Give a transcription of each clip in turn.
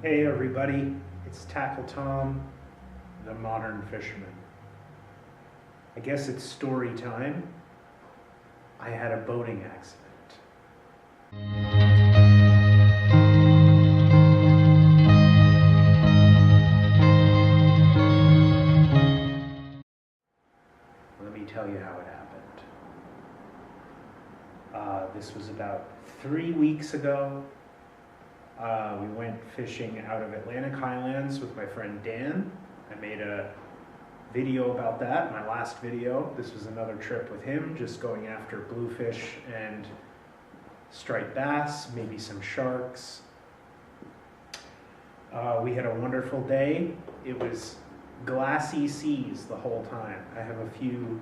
Hey everybody, it's Tackle Tom, the modern fisherman. I guess it's story time. I had a boating accident. Let me tell you how it happened. This was about 3 weeks ago. We went fishing out of Atlantic Highlands with my friend Dan. I made a video about that, my last video. This was another trip with him, just going after bluefish and striped bass, maybe some sharks. We had a wonderful day. It was glassy seas the whole time. I have a few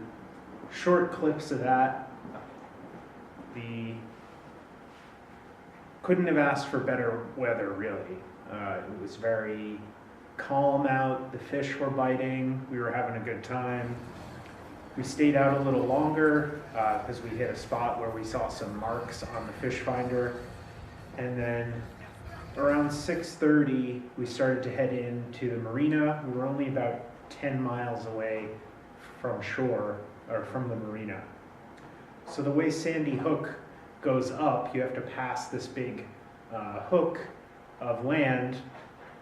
short clips of that. Couldn't have asked for better weather, really. It was very calm out, the fish were biting, we were having a good time. We stayed out a little longer because we hit a spot where we saw some marks on the fish finder. And then around 6:30, we started to head into the marina. We were only about 10 miles away from shore, or from the marina. So the way Sandy Hook goes up, you have to pass this big hook of land,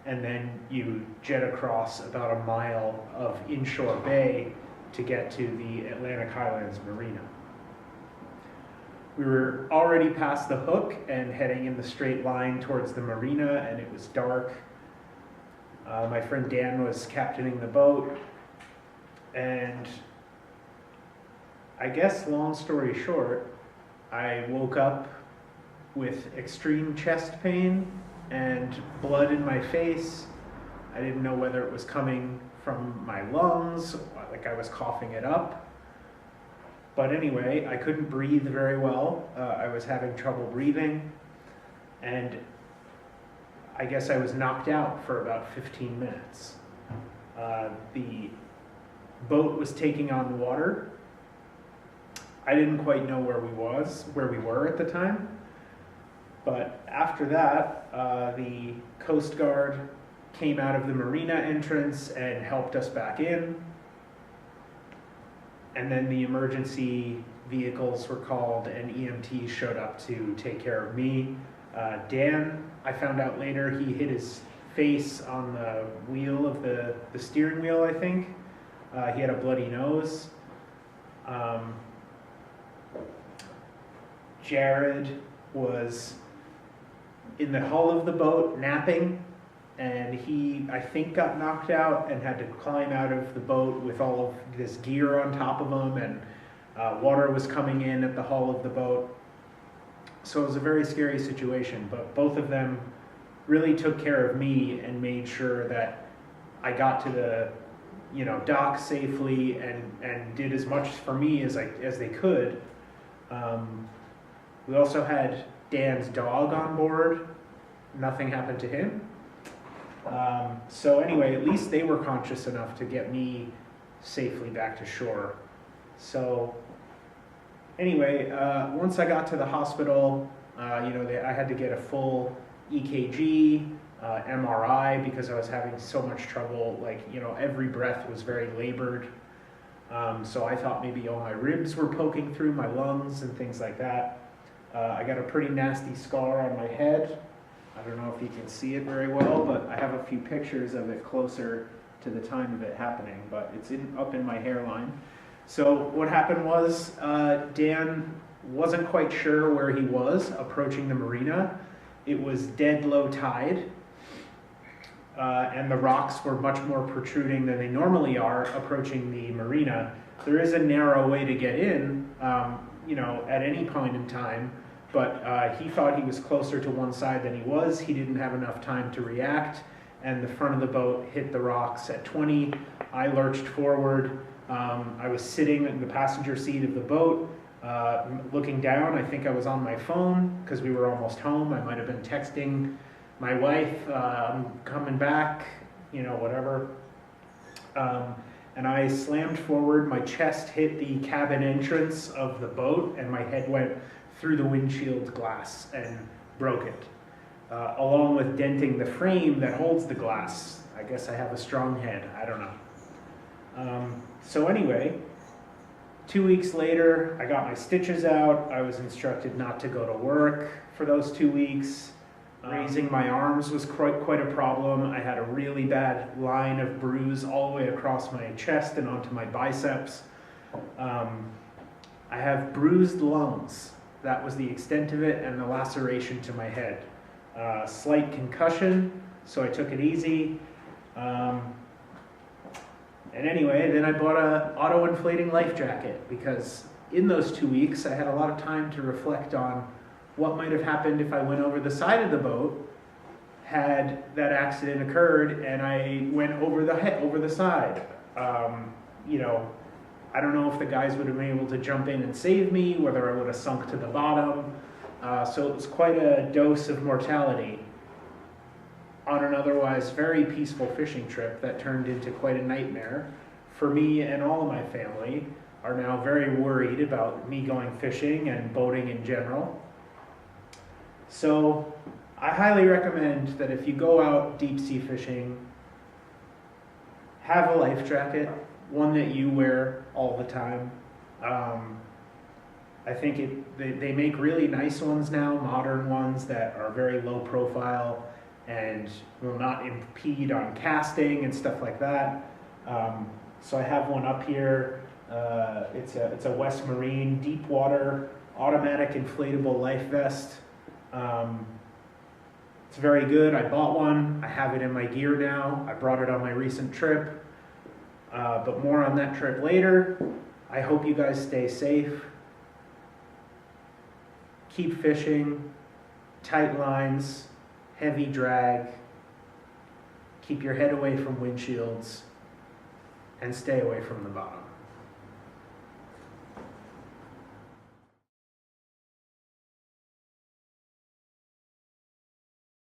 and then you jet across about a mile of inshore bay to get to the Atlantic Highlands Marina. We were already past the hook and heading in the straight line towards the marina, and it was dark. My friend Dan was captaining the boat, and I guess long story short, I woke up with extreme chest pain and blood in my face. I didn't know whether it was coming from my lungs, like I was coughing it up. But anyway, I couldn't breathe very well. I was having trouble breathing, and I guess I was knocked out for about 15 minutes. The boat was taking on water. I didn't quite know where we were at the time. But after that, the Coast Guard came out of the marina entrance and helped us back in. And then the emergency vehicles were called and EMTs showed up to take care of me. Dan, I found out later, he hit his face on the wheel of the steering wheel, I think. He had a bloody nose. Jared was in the hull of the boat napping, and he, I think, got knocked out and had to climb out of the boat with all of this gear on top of him, and water was coming in at the hull of the boat. So it was a very scary situation, but both of them really took care of me and made sure that I got to the dock safely and did as much for me as they could. We also had Dan's dog on board. Nothing happened to him. So anyway, at least they were conscious enough to get me safely back to shore. So anyway, once I got to the hospital, I had to get a full EKG, MRI, because I was having so much trouble. Every breath was very labored. So I thought maybe all my ribs were poking through my lungs and things like that. I got a pretty nasty scar on my head. I don't know if you can see it very well, but I have a few pictures of it closer to the time of it happening, but it's up in my hairline. So what happened was Dan wasn't quite sure where he was approaching the marina. It was dead low tide, and the rocks were much more protruding than they normally are approaching the marina. There is a narrow way to get in, at any point in time, but he thought he was closer to one side than he was. He didn't have enough time to react, and the front of the boat hit the rocks at 20. I lurched forward. I was sitting in the passenger seat of the boat, looking down. I think I was on my phone because we were almost home. I might have been texting my wife, I'm coming back, whatever. And I slammed forward. My chest hit the cabin entrance of the boat, and my head went through the windshield glass and broke it. along with denting the frame that holds the glass. I guess I have a strong head, I don't know. So anyway, 2 weeks later, I got my stitches out. I was instructed not to go to work for those 2 weeks. Raising my arms was quite a problem. I had a really bad line of bruise all the way across my chest and onto my biceps. I have bruised lungs. That was the extent of it, and the laceration to my head. Slight concussion, so I took it easy. And anyway, then I bought a auto-inflating life jacket because in those 2 weeks I had a lot of time to reflect on what might have happened if I went over the side of the boat had that accident occurred and I went over the side. You know, I don't know if the guys would have been able to jump in and save me, whether I would have sunk to the bottom. So it was quite a dose of mortality on an otherwise very peaceful fishing trip that turned into quite a nightmare for me, and all of my family are now very worried about me going fishing and boating in general. So I highly recommend that if you go out deep sea fishing, have a life jacket, one that you wear all the time. I think they make really nice ones now, modern ones that are very low profile and will not impede on casting and stuff like that. So I have one up here. It's a West Marine deep water automatic inflatable life vest. It's very good. I bought one. I have it in my gear now. I brought it on my recent trip, but more on that trip later. I hope you guys stay safe. Keep fishing, tight lines, heavy drag. Keep your head away from windshields and stay away from the bottom.